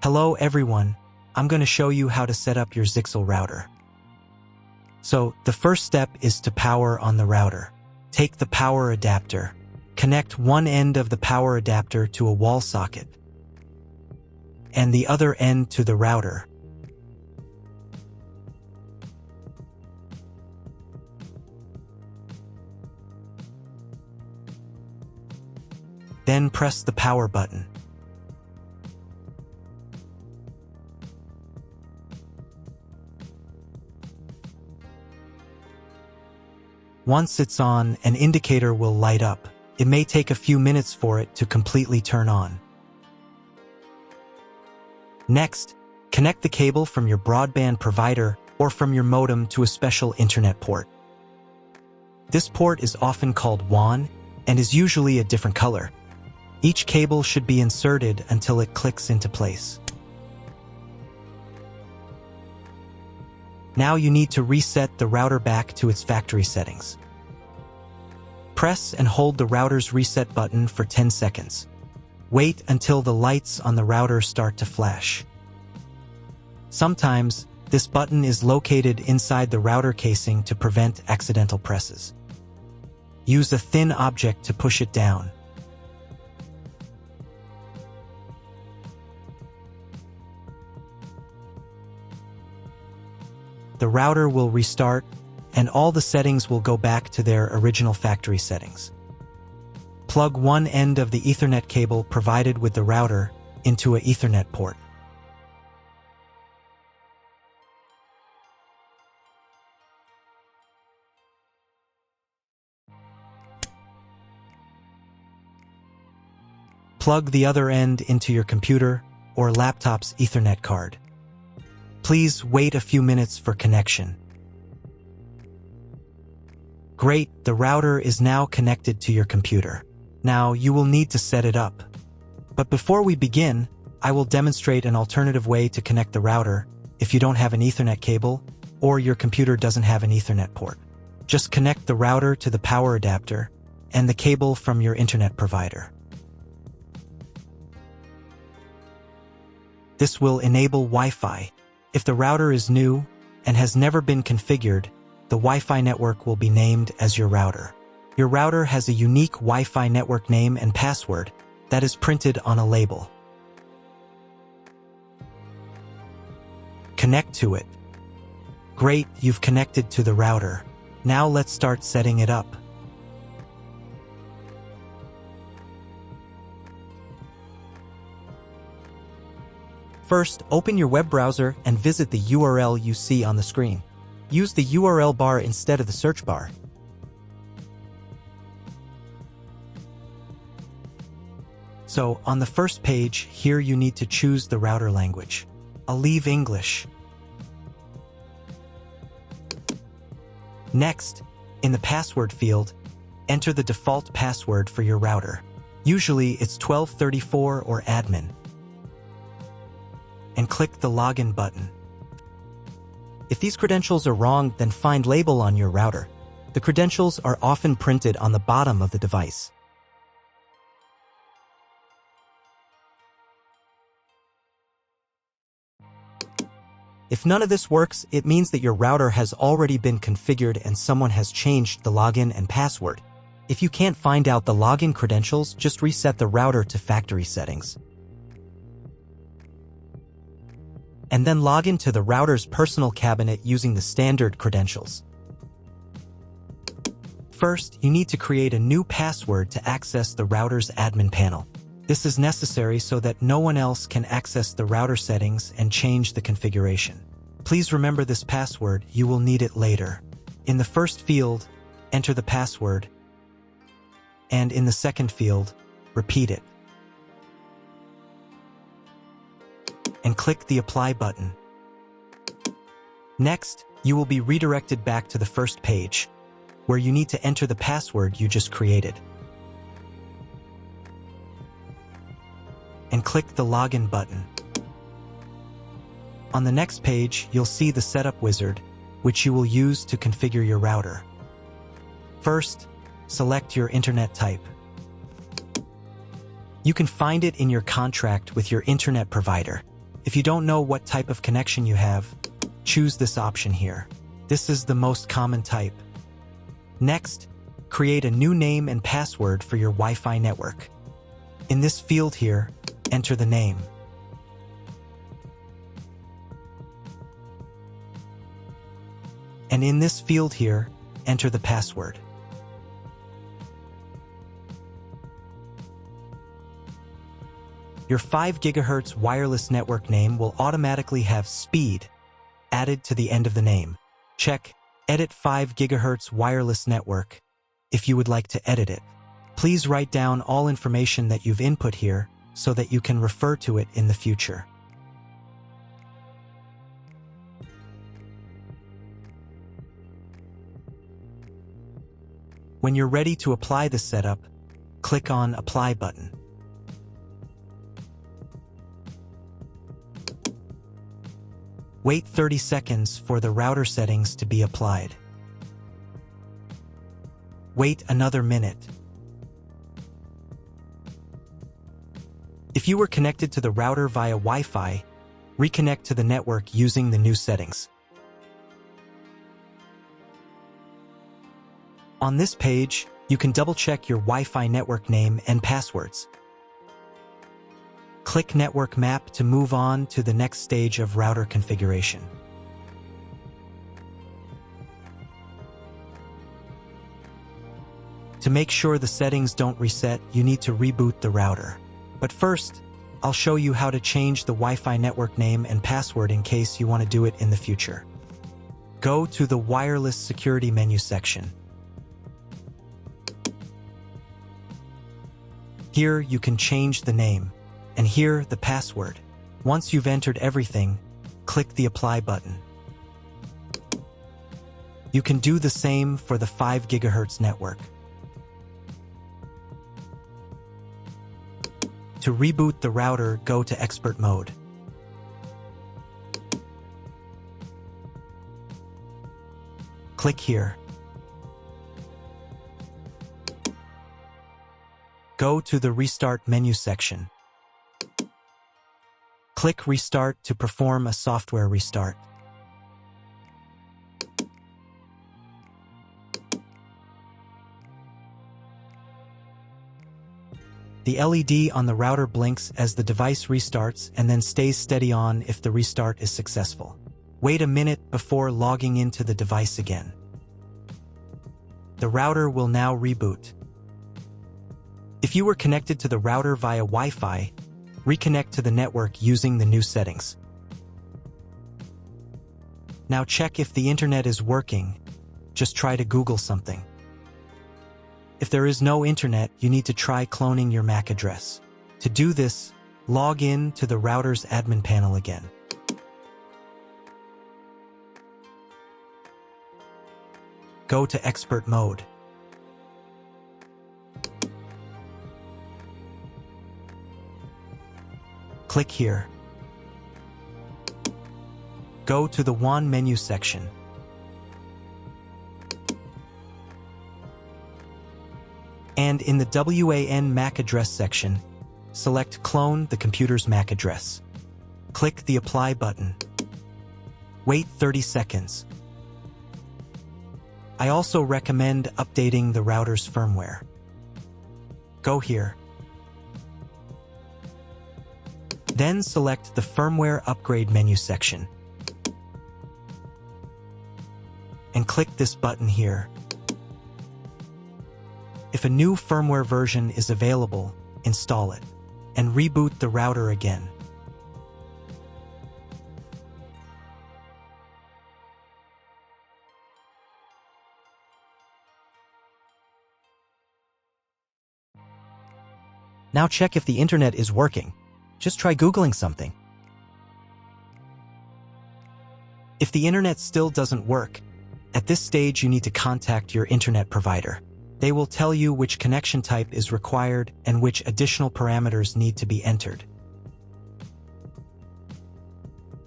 Hello everyone, I'm going to show you how to set up your Zyxel router. So, the first step is to power on the router. Take the power adapter. Connect one end of the power adapter to a wall socket and the other end to the router. Then press the power button. Once it's on, an indicator will light up. It may take a few minutes for it to completely turn on. Next, connect the cable from your broadband provider or from your modem to a special internet port. This port is often called WAN and is usually a different color. Each cable should be inserted until it clicks into place. Now you need to reset the router back to its factory settings. Press and hold the router's reset button for 10 seconds. Wait until the lights on the router start to flash. Sometimes, this button is located inside the router casing to prevent accidental presses. Use a thin object to push it down. The router will restart, and all the settings will go back to their original factory settings. Plug one end of the Ethernet cable provided with the router into an Ethernet port. Plug the other end into your computer or laptop's Ethernet card. Please wait a few minutes for connection. Great, the router is now connected to your computer. Now you will need to set it up. But before we begin, I will demonstrate an alternative way to connect the router if you don't have an Ethernet cable or your computer doesn't have an Ethernet port. Just connect the router to the power adapter and the cable from your internet provider. This will enable Wi-Fi. If the router is new and has never been configured, the Wi-Fi network will be named as your router. Your router has a unique Wi-Fi network name and password that is printed on a label. Connect to it. Great, you've connected to the router. Now let's start setting it up. First, open your web browser and visit the URL you see on the screen. Use the URL bar instead of the search bar. So, on the first page, here you need to choose the router language. I'll leave English. Next, in the password field, enter the default password for your router. Usually, it's 1234 or admin. And click the login button. If these credentials are wrong, then find label on your router. The credentials are often printed on the bottom of the device. If none of this works, it means that your router has already been configured and someone has changed the login and password. If you can't find out the login credentials, just reset the router to factory settings. And then log into the router's personal cabinet using the standard credentials. First, you need to create a new password to access the router's admin panel. This is necessary so that no one else can access the router settings and change the configuration. Please remember this password, you will need it later. In the first field, enter the password, and in the second field, repeat it. And click the Apply button. Next, you will be redirected back to the first page, where you need to enter the password you just created. And click the Login button. On the next page, you'll see the Setup wizard, which you will use to configure your router. First, select your internet type. You can find it in your contract with your internet provider. If you don't know what type of connection you have, choose this option here. This is the most common type. Next, create a new name and password for your Wi-Fi network. In this field here, enter the name. And in this field here, enter the password. Your 5 GHz wireless network name will automatically have speed added to the end of the name. Check Edit 5 GHz wireless network if you would like to edit it. Please write down all information that you've input here so that you can refer to it in the future. When you're ready to apply the setup, click on Apply button. Wait 30 seconds for the router settings to be applied. Wait another minute. If you were connected to the router via Wi-Fi, reconnect to the network using the new settings. On this page, you can double-check your Wi-Fi network name and passwords. Click Network Map to move on to the next stage of router configuration. To make sure the settings don't reset, you need to reboot the router. But first, I'll show you how to change the Wi-Fi network name and password in case you want to do it in the future. Go to the Wireless Security menu section. Here you can change the name, and here the password. Once you've entered everything, click the Apply button. You can do the same for the 5 GHz network. To reboot the router, go to Expert Mode. Click here. Go to the Restart menu section. Click Restart to perform a software restart. The LED on the router blinks as the device restarts and then stays steady on if the restart is successful. Wait a minute before logging into the device again. The router will now reboot. If you were connected to the router via Wi-Fi, reconnect to the network using the new settings. Now check if the internet is working. Just try to Google something. If there is no internet, you need to try cloning your MAC address. To do this, log in to the router's admin panel again. Go to Expert Mode. Click here. Go to the WAN menu section. And in the WAN MAC address section, select Clone the computer's MAC address. Click the Apply button. Wait 30 seconds. I also recommend updating the router's firmware. Go here. Then select the Firmware Upgrade menu section. And click this button here. If a new firmware version is available, install it, and reboot the router again. Now check if the internet is working. Just try Googling something. If the internet still doesn't work, at this stage you need to contact your internet provider. They will tell you which connection type is required and which additional parameters need to be entered.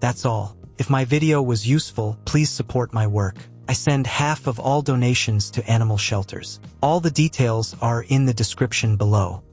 That's all. If my video was useful, please support my work. I send half of all donations to animal shelters. All the details are in the description below.